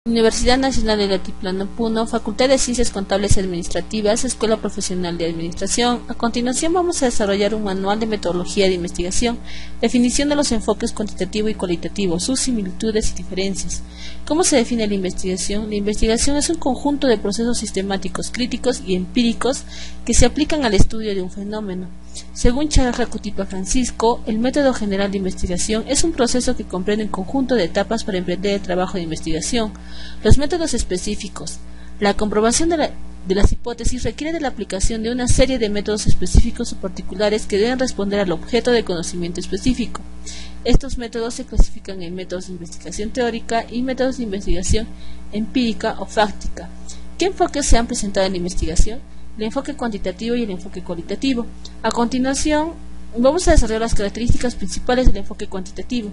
Universidad Nacional del Altiplano Puno, Facultad de Ciencias Contables y Administrativas, Escuela Profesional de Administración. A continuación vamos a desarrollar un manual de metodología de investigación, definición de los enfoques cuantitativo y cualitativo, sus similitudes y diferencias. ¿Cómo se define la investigación? La investigación es un conjunto de procesos sistemáticos, críticos y empíricos que se aplican al estudio de un fenómeno. Según Charra-Cutipa Francisco, el método general de investigación es un proceso que comprende un conjunto de etapas para emprender el trabajo de investigación. Los métodos específicos. La comprobación de las hipótesis requiere de la aplicación de una serie de métodos específicos o particulares que deben responder al objeto de conocimiento específico. Estos métodos se clasifican en métodos de investigación teórica y métodos de investigación empírica o fáctica. ¿Qué enfoques se han presentado en la investigación? El enfoque cuantitativo y el enfoque cualitativo. A continuación, vamos a desarrollar las características principales del enfoque cuantitativo.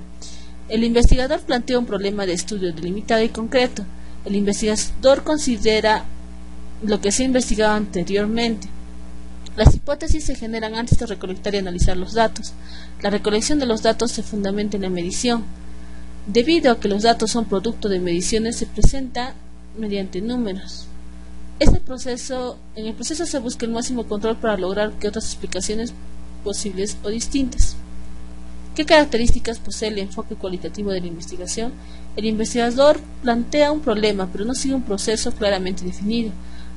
El investigador plantea un problema de estudio delimitado y concreto. El investigador considera lo que se ha investigado anteriormente. Las hipótesis se generan antes de recolectar y analizar los datos. La recolección de los datos se fundamenta en la medición. Debido a que los datos son producto de mediciones, se presenta mediante números. En el proceso se busca el máximo control para lograr que otras explicaciones posibles o distintas. ¿Qué características posee el enfoque cualitativo de la investigación? El investigador plantea un problema, pero no sigue un proceso claramente definido.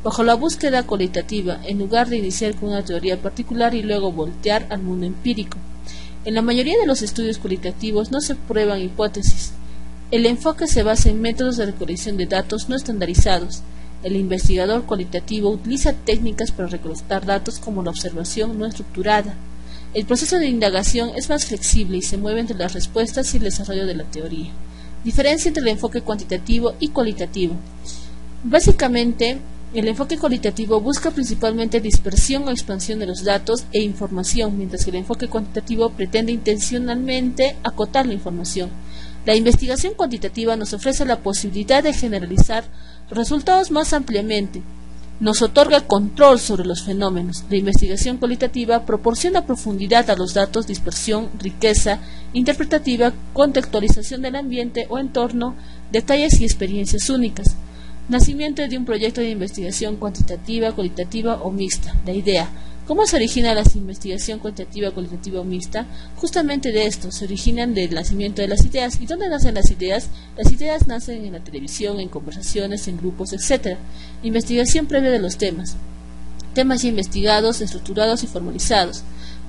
Bajo la búsqueda cualitativa, en lugar de iniciar con una teoría particular y luego voltear al mundo empírico. En la mayoría de los estudios cualitativos no se prueban hipótesis. El enfoque se basa en métodos de recolección de datos no estandarizados. El investigador cualitativo utiliza técnicas para recolectar datos como la observación no estructurada. El proceso de indagación es más flexible y se mueve entre las respuestas y el desarrollo de la teoría. Diferencia entre el enfoque cuantitativo y cualitativo. Básicamente, el enfoque cualitativo busca principalmente dispersión o expansión de los datos e información, mientras que el enfoque cuantitativo pretende intencionalmente acotar la información. La investigación cuantitativa nos ofrece la posibilidad de generalizar los resultados más ampliamente. Nos otorga control sobre los fenómenos. La investigación cualitativa proporciona profundidad a los datos, dispersión, riqueza interpretativa, contextualización del ambiente o entorno, detalles y experiencias únicas. Nacimiento de un proyecto de investigación cuantitativa, cualitativa o mixta. La idea. ¿Cómo se origina la investigación cuantitativa, cualitativa o mixta? Justamente de esto, se originan del nacimiento de las ideas. ¿Y dónde nacen las ideas? Las ideas nacen en la televisión, en conversaciones, en grupos, etc. Investigación previa de los temas. Temas ya investigados, estructurados y formalizados.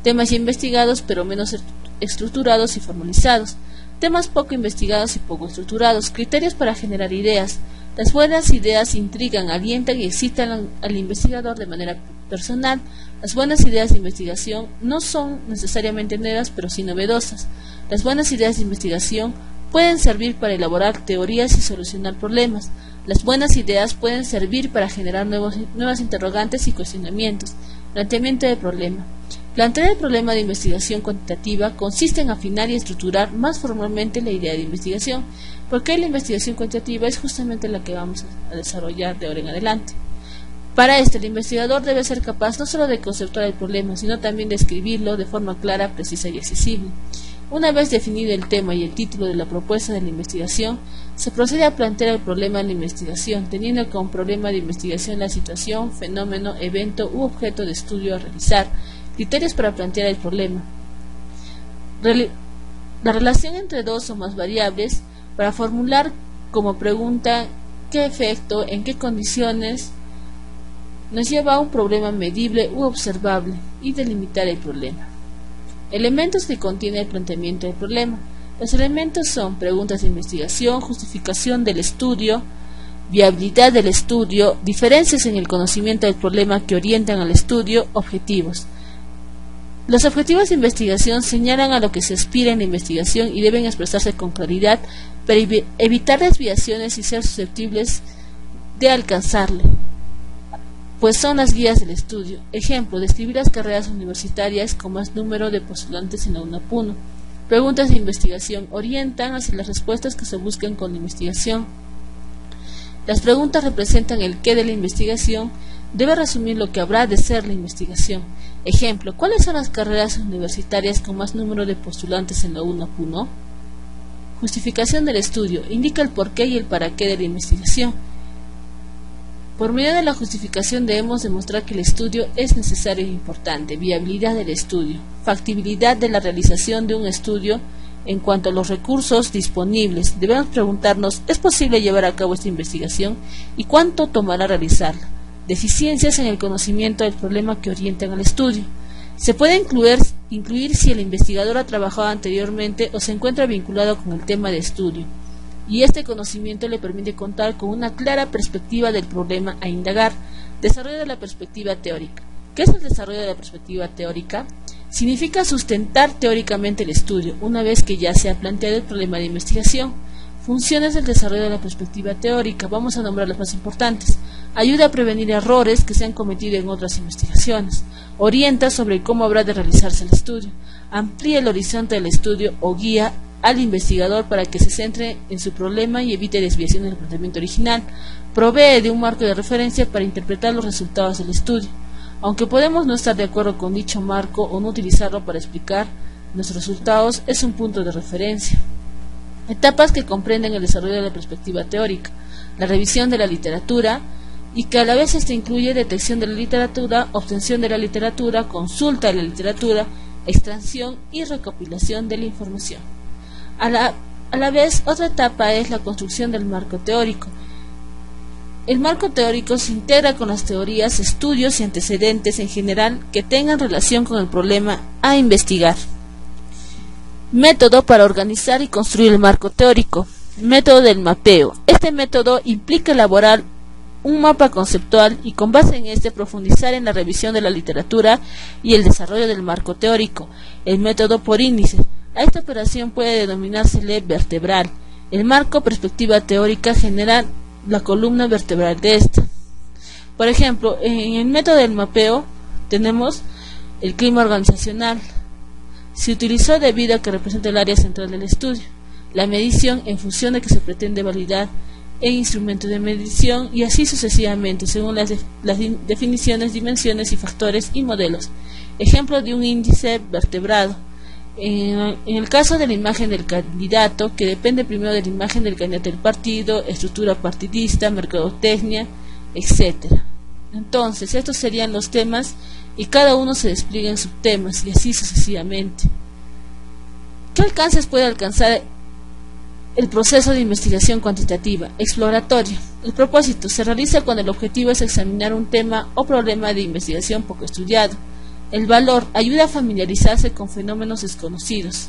Temas ya investigados, pero menos estructurados y formalizados. Temas poco investigados y poco estructurados. Criterios para generar ideas. Las buenas ideas intrigan, alientan y excitan al investigador de manera personal. Las buenas ideas de investigación no son necesariamente nuevas, pero sí novedosas. Las buenas ideas de investigación pueden servir para elaborar teorías y solucionar problemas. Las buenas ideas pueden servir para generar nuevas interrogantes y cuestionamientos. Planteamiento de problema. Plantear el problema de investigación cuantitativa consiste en afinar y estructurar más formalmente la idea de investigación, porque la investigación cuantitativa es justamente la que vamos a desarrollar de ahora en adelante. Para esto, el investigador debe ser capaz no solo de conceptuar el problema, sino también de escribirlo de forma clara, precisa y accesible. Una vez definido el tema y el título de la propuesta de la investigación, se procede a plantear el problema de la investigación, teniendo como problema de investigación la situación, fenómeno, evento u objeto de estudio a realizar. Criterios para plantear el problema. La relación entre dos o más variables para formular como pregunta qué efecto, en qué condiciones nos lleva a un problema medible u observable y delimitar el problema. Elementos que contiene el planteamiento del problema. Los elementos son preguntas de investigación, justificación del estudio, viabilidad del estudio, diferencias en el conocimiento del problema que orientan al estudio, objetivos. Los objetivos de investigación señalan a lo que se aspira en la investigación y deben expresarse con claridad para evitar desviaciones y ser susceptibles de alcanzarle, pues son las guías del estudio. Ejemplo, describir las carreras universitarias con más número de postulantes en la UNAPUNO. Preguntas de investigación orientan hacia las respuestas que se buscan con la investigación. Las preguntas representan el qué de la investigación, debe resumir lo que habrá de ser la investigación. Ejemplo, ¿cuáles son las carreras universitarias con más número de postulantes en la UNAPUNO? Justificación del estudio. Indica el porqué y el para qué de la investigación. Por medio de la justificación debemos demostrar que el estudio es necesario e importante. Viabilidad del estudio. Factibilidad de la realización de un estudio en cuanto a los recursos disponibles. Debemos preguntarnos, ¿es posible llevar a cabo esta investigación? ¿Y cuánto tomará realizarla? Deficiencias en el conocimiento del problema que orientan al estudio. Se puede incluir si el investigador ha trabajado anteriormente o se encuentra vinculado con el tema de estudio, y este conocimiento le permite contar con una clara perspectiva del problema a indagar. Desarrollo de la perspectiva teórica. ¿Qué es el desarrollo de la perspectiva teórica? Significa sustentar teóricamente el estudio, una vez que ya se ha planteado el problema de investigación. Funciones del desarrollo de la perspectiva teórica. Vamos a nombrar las más importantes. Ayuda a prevenir errores que se han cometido en otras investigaciones. Orienta sobre cómo habrá de realizarse el estudio. Amplía el horizonte del estudio o guía al investigador para que se centre en su problema y evite desviaciones del planteamiento original. Provee de un marco de referencia para interpretar los resultados del estudio. Aunque podemos no estar de acuerdo con dicho marco o no utilizarlo para explicar nuestros resultados, es un punto de referencia. Etapas que comprenden el desarrollo de la perspectiva teórica. La revisión de la literatura, y que a la vez incluye detección de la literatura, obtención de la literatura, consulta de la literatura, extracción y recopilación de la información. A la vez, otra etapa es la construcción del marco teórico. El marco teórico se integra con las teorías, estudios y antecedentes en general que tengan relación con el problema a investigar. Método para organizar y construir el marco teórico. Método del mapeo. Este método implica elaborar un mapa conceptual y con base en este profundizar en la revisión de la literatura y el desarrollo del marco teórico. El método por índice. A esta operación puede denominársele vertebral. El marco perspectiva teórica genera la columna vertebral de esta. Por ejemplo, en el método del mapeo tenemos el clima organizacional. Se utilizó debido a que representa el área central del estudio. La medición en función de que se pretende validar el instrumento de medición y así sucesivamente según las definiciones, dimensiones y factores y modelos. Ejemplo de un índice vertebrado. En el caso de la imagen del candidato, que depende primero de la imagen del candidato del partido, estructura partidista, mercadotecnia, etc. Entonces, estos serían los temas y cada uno se despliega en subtemas y así sucesivamente. ¿Qué alcances puede alcanzar el proceso de investigación cuantitativa? Exploratoria. El propósito se realiza cuando el objetivo es examinar un tema o problema de investigación poco estudiado. El valor ayuda a familiarizarse con fenómenos desconocidos.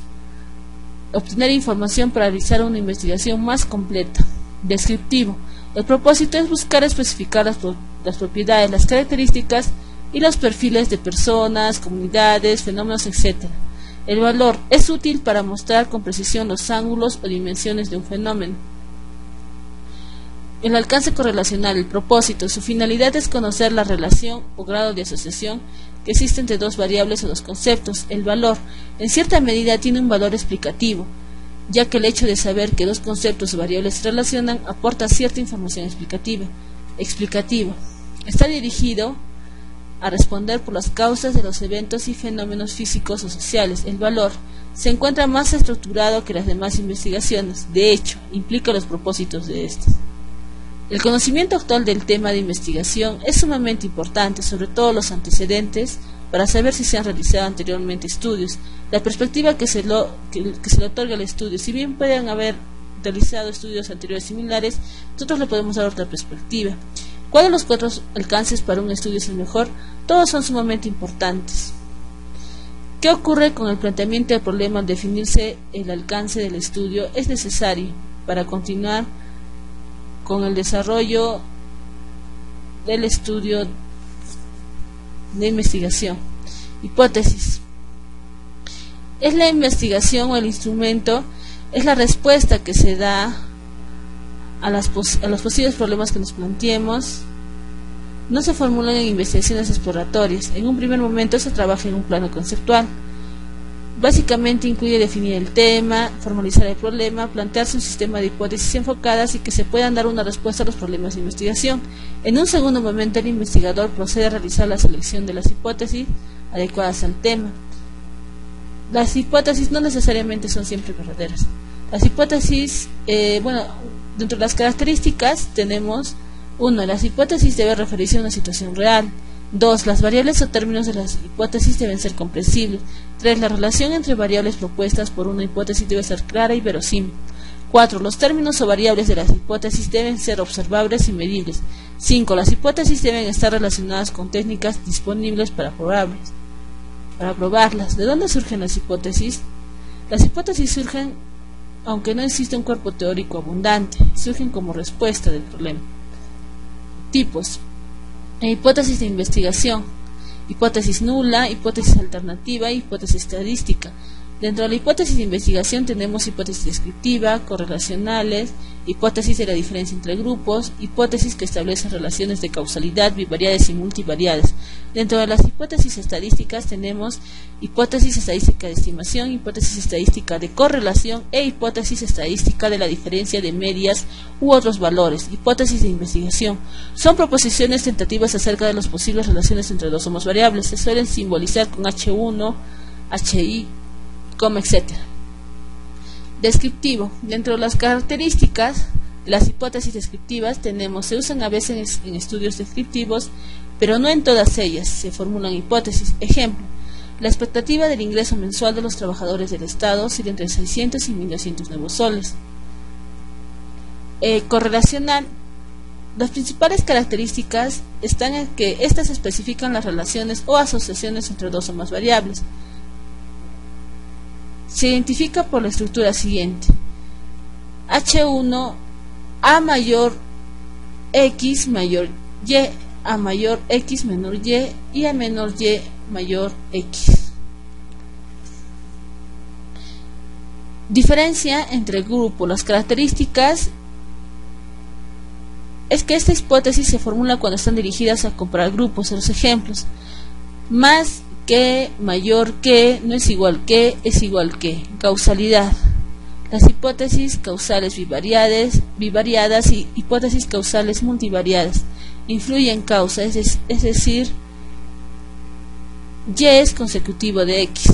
Obtener información para realizar una investigación más completa. Descriptivo. El propósito es buscar especificar las propiedades, las características y los perfiles de personas, comunidades, fenómenos, etc. El valor es útil para mostrar con precisión los ángulos o dimensiones de un fenómeno. El alcance correlacional, el propósito, su finalidad es conocer la relación o grado de asociación que existe entre dos variables o dos conceptos. El valor, en cierta medida, tiene un valor explicativo, ya que el hecho de saber que dos conceptos o variables se relacionan aporta cierta información explicativa. Explicativo, está dirigido a responder por las causas de los eventos y fenómenos físicos o sociales. El valor se encuentra más estructurado que las demás investigaciones, de hecho, implica los propósitos de estas. El conocimiento actual del tema de investigación es sumamente importante, sobre todo los antecedentes, para saber si se han realizado anteriormente estudios. La perspectiva que se le otorga al estudio, si bien pueden haber realizado estudios anteriores similares, nosotros le podemos dar otra perspectiva. ¿Cuál de los cuatro alcances para un estudio es el mejor? Todos son sumamente importantes. ¿Qué ocurre con el planteamiento del problema al definirse el alcance del estudio? Es necesario para continuar con el desarrollo del estudio de investigación. Hipótesis. Es la investigación o el instrumento, es la respuesta que se da a los posibles problemas que nos planteemos. No se formulan en investigaciones exploratorias. En un primer momento se trabaja en un plano conceptual. Básicamente incluye definir el tema, formalizar el problema, plantearse un sistema de hipótesis enfocadas y que se puedan dar una respuesta a los problemas de investigación. En un segundo momento el investigador procede a realizar la selección de las hipótesis adecuadas al tema. Las hipótesis no necesariamente son siempre verdaderas. Las hipótesis, dentro de las características tenemos 1. Las hipótesis deben referirse a una situación real. 2. Las variables o términos de las hipótesis deben ser comprensibles. 3. La relación entre variables propuestas por una hipótesis debe ser clara y verosímil. 4. Los términos o variables de las hipótesis deben ser observables y medibles. 5. Las hipótesis deben estar relacionadas con técnicas disponibles para probarlas. ¿De dónde surgen las hipótesis? Las hipótesis surgen, aunque no existe un cuerpo teórico abundante, surgen como respuesta del problema. Tipos: hipótesis de investigación, hipótesis nula, hipótesis alternativa e hipótesis estadística. Dentro de la hipótesis de investigación tenemos hipótesis descriptiva, correlacionales, hipótesis de la diferencia entre grupos, hipótesis que establecen relaciones de causalidad bivariadas y multivariadas. Dentro de las hipótesis estadísticas tenemos hipótesis estadística de estimación, hipótesis estadística de correlación e hipótesis estadística de la diferencia de medias u otros valores. Hipótesis de investigación son proposiciones tentativas acerca de las posibles relaciones entre dos o más variables. Se suelen simbolizar con H1, HI, etc. Descriptivo. Dentro de las características de las hipótesis descriptivas se usan a veces en estudios descriptivos, pero no en todas ellas se formulan hipótesis. Ejemplo: la expectativa del ingreso mensual de los trabajadores del Estado sería entre 600 y 1.200 nuevos soles. Correlacional. Las principales características están en que estas especifican las relaciones o asociaciones entre dos o más variables. Se identifica por la estructura siguiente: H1, A mayor X mayor Y, A mayor X menor Y y A menor Y mayor X. Diferencia entre grupo. Las características es que esta hipótesis se formula cuando están dirigidas a comparar grupos. En los ejemplos: más que, mayor que, no es igual que, es igual que. Causalidad. Las hipótesis causales bivariadas y hipótesis causales multivariadas influyen causa, es decir, Y es consecutivo de X.